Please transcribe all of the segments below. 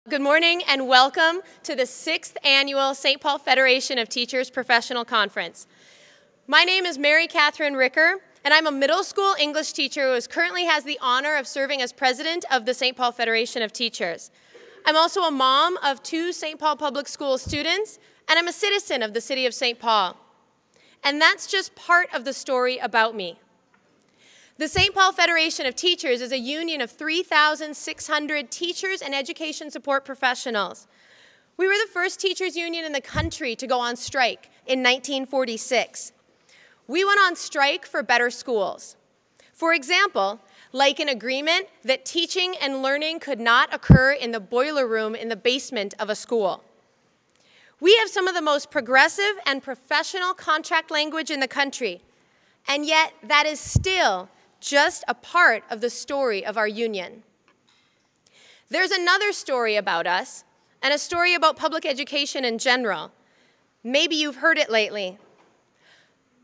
Good morning and welcome to the 6th Annual St. Paul Federation of Teachers Professional Conference. My name is Mary Catherine Ricker, and I'm a middle school English teacher who currently has the honor of serving as president of the St. Paul Federation of Teachers. I'm also a mom of 2 St. Paul Public School students, and I'm a citizen of the city of St. Paul. And that's just part of the story about me. The St. Paul Federation of Teachers is a union of 3,600 teachers and education support professionals. We were the first teachers union in the country to go on strike in 1946. We went on strike for better schools. For example, like an agreement that teaching and learning could not occur in the boiler room in the basement of a school. We have some of the most progressive and professional contract language in the country, and yet that is still just a part of the story of our union. There's another story about us, and a story about public education in general. Maybe you've heard it lately.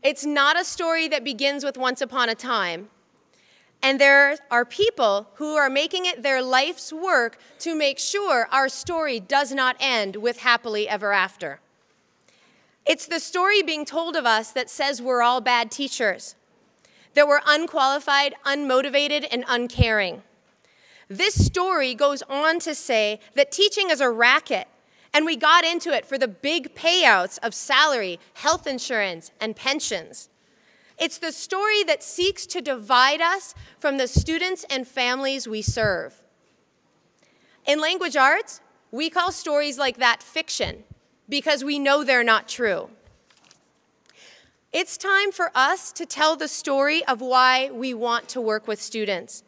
It's not a story that begins with once upon a time, and there are people who are making it their life's work to make sure our story does not end with happily ever after. It's the story being told of us that says we're all bad teachers, that we're unqualified, unmotivated, and uncaring. This story goes on to say that teaching is a racket, and we got into it for the big payouts of salary, health insurance, and pensions. It's the story that seeks to divide us from the students and families we serve. In language arts, we call stories like that fiction, because we know they're not true. It's time for us to tell the story of why we want to work with students,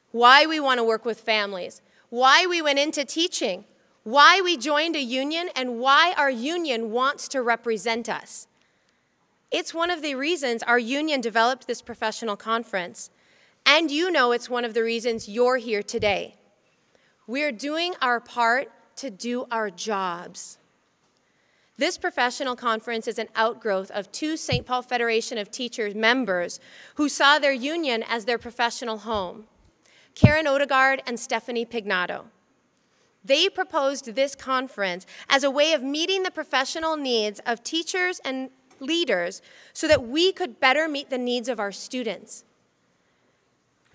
why we want to work with families, why we went into teaching, why we joined a union, and why our union wants to represent us. It's one of the reasons our union developed this professional conference, and you know it's one of the reasons you're here today. We're doing our part to do our jobs. This professional conference is an outgrowth of 2 St. Paul Federation of Teachers members who saw their union as their professional home, Karen Odegaard and Stephanie Pignato. They proposed this conference as a way of meeting the professional needs of teachers and leaders so that we could better meet the needs of our students.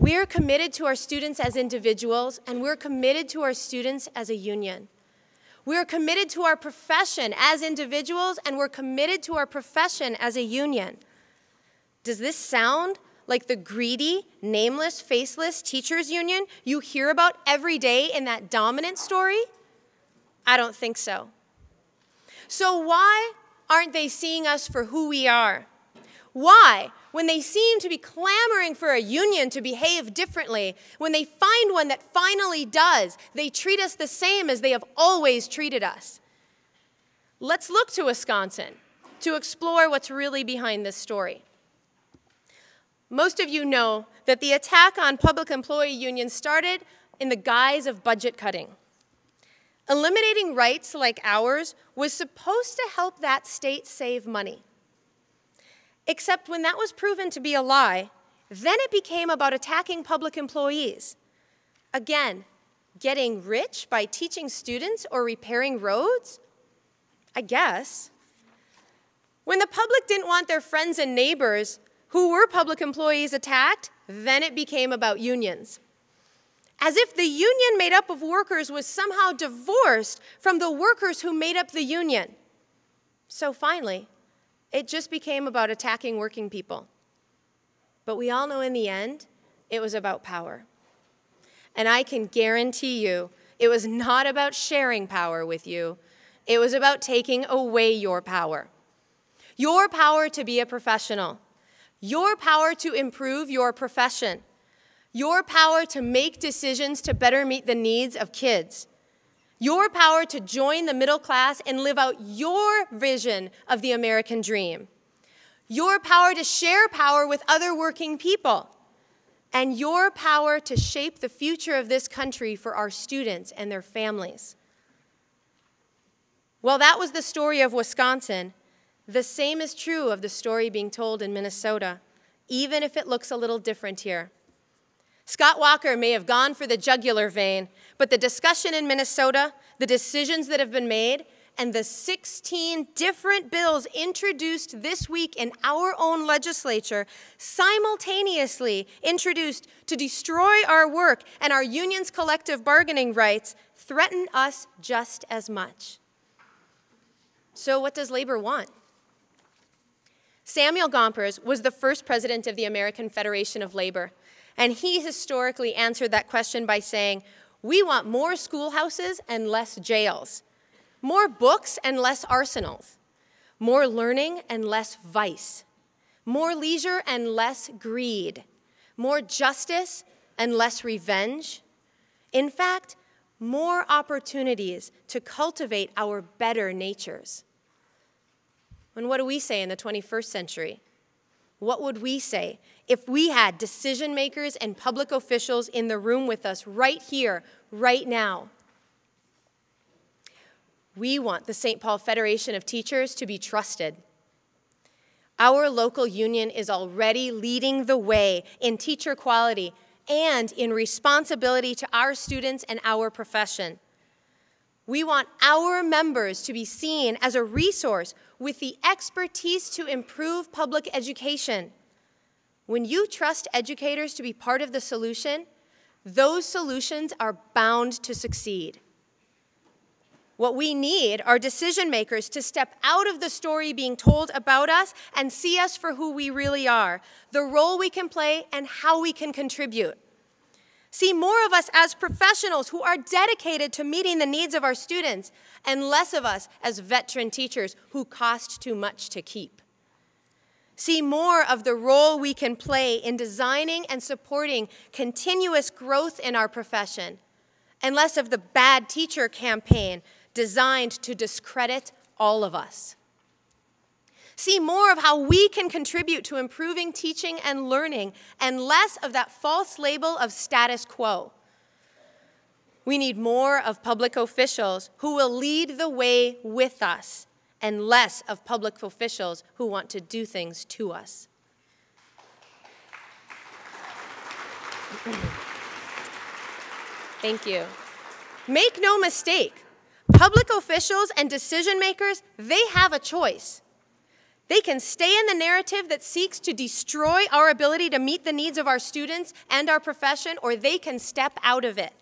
We're committed to our students as individuals, and we're committed to our students as a union. We're committed to our profession as individuals, and we're committed to our profession as a union. Does this sound like the greedy, nameless, faceless teachers union you hear about every day in that dominant story? I don't think so. So why aren't they seeing us for who we are? Why, when they seem to be clamoring for a union to behave differently, when they find one that finally does, they treat us the same as they have always treated us? Let's look to Wisconsin to explore what's really behind this story. Most of you know that the attack on public employee unions started in the guise of budget cutting. Eliminating rights like ours was supposed to help that state save money. Except when that was proven to be a lie, then it became about attacking public employees. Again, getting rich by teaching students or repairing roads? I guess. When the public didn't want their friends and neighbors who were public employees attacked, then it became about unions. As if the union made up of workers was somehow divorced from the workers who made up the union. So finally, it just became about attacking working people. But we all know in the end, it was about power. And I can guarantee you, it was not about sharing power with you. It was about taking away your power. Your power to be a professional. Your power to improve your profession. Your power to make decisions to better meet the needs of kids. Your power to join the middle class and live out your vision of the American dream. Your power to share power with other working people. And your power to shape the future of this country for our students and their families. Well, that was the story of Wisconsin. The same is true of the story being told in Minnesota, even if it looks a little different here. Scott Walker may have gone for the jugular vein, but the discussion in Minnesota, the decisions that have been made, and the 16 different bills introduced this week in our own legislature, simultaneously introduced to destroy our work and our union's collective bargaining rights, threaten us just as much. So what does labor want? Samuel Gompers was the first president of the American Federation of Labor, and he historically answered that question by saying, "We want more schoolhouses and less jails, more books and less arsenals, more learning and less vice, more leisure and less greed, more justice and less revenge. In fact, more opportunities to cultivate our better natures." And what do we say in the 21st century? What would we say if we had decision makers and public officials in the room with us right here, right now? We want the St. Paul Federation of Teachers to be trusted. Our local union is already leading the way in teacher quality and in responsibility to our students and our profession. We want our members to be seen as a resource with the expertise to improve public education. When you trust educators to be part of the solution, those solutions are bound to succeed. What we need are decision makers to step out of the story being told about us and see us for who we really are, the role we can play, and how we can contribute. See more of us as professionals who are dedicated to meeting the needs of our students, and less of us as veteran teachers who cost too much to keep. See more of the role we can play in designing and supporting continuous growth in our profession, and less of the bad teacher campaign designed to discredit all of us. See more of how we can contribute to improving teaching and learning, and less of that false label of status quo. We need more of public officials who will lead the way with us, and less of public officials who want to do things to us. Thank you. Make no mistake, public officials and decision makers, they have a choice. They can stay in the narrative that seeks to destroy our ability to meet the needs of our students and our profession, or they can step out of it.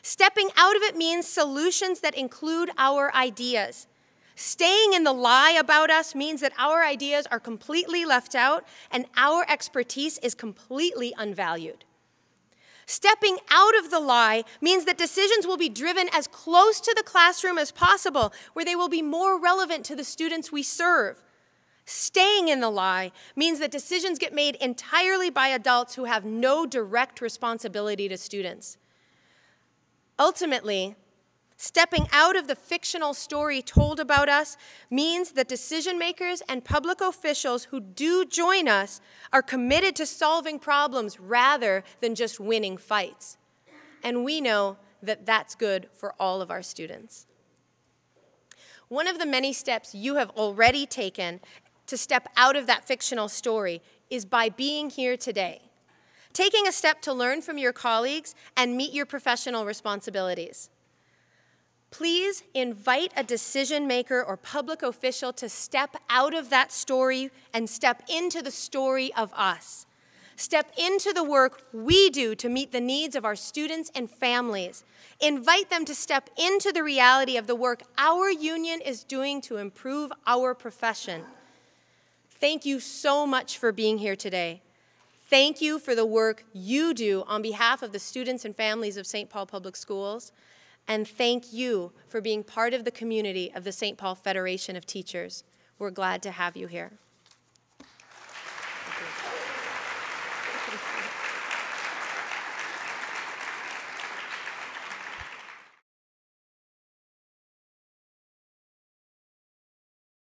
Stepping out of it means solutions that include our ideas. Staying in the lie about us means that our ideas are completely left out and our expertise is completely unvalued. Stepping out of the lie means that decisions will be driven as close to the classroom as possible, where they will be more relevant to the students we serve. Staying in the lie means that decisions get made entirely by adults who have no direct responsibility to students. Ultimately, stepping out of the fictional story told about us means that decision makers and public officials who do join us are committed to solving problems rather than just winning fights. And we know that that's good for all of our students. One of the many steps you have already taken to step out of that fictional story is by being here today, taking a step to learn from your colleagues and meet your professional responsibilities. Please invite a decision maker or public official to step out of that story and step into the story of us. Step into the work we do to meet the needs of our students and families. Invite them to step into the reality of the work our union is doing to improve our profession. Thank you so much for being here today. Thank you for the work you do on behalf of the students and families of St. Paul Public Schools. And thank you for being part of the community of the St. Paul Federation of Teachers. We're glad to have you here.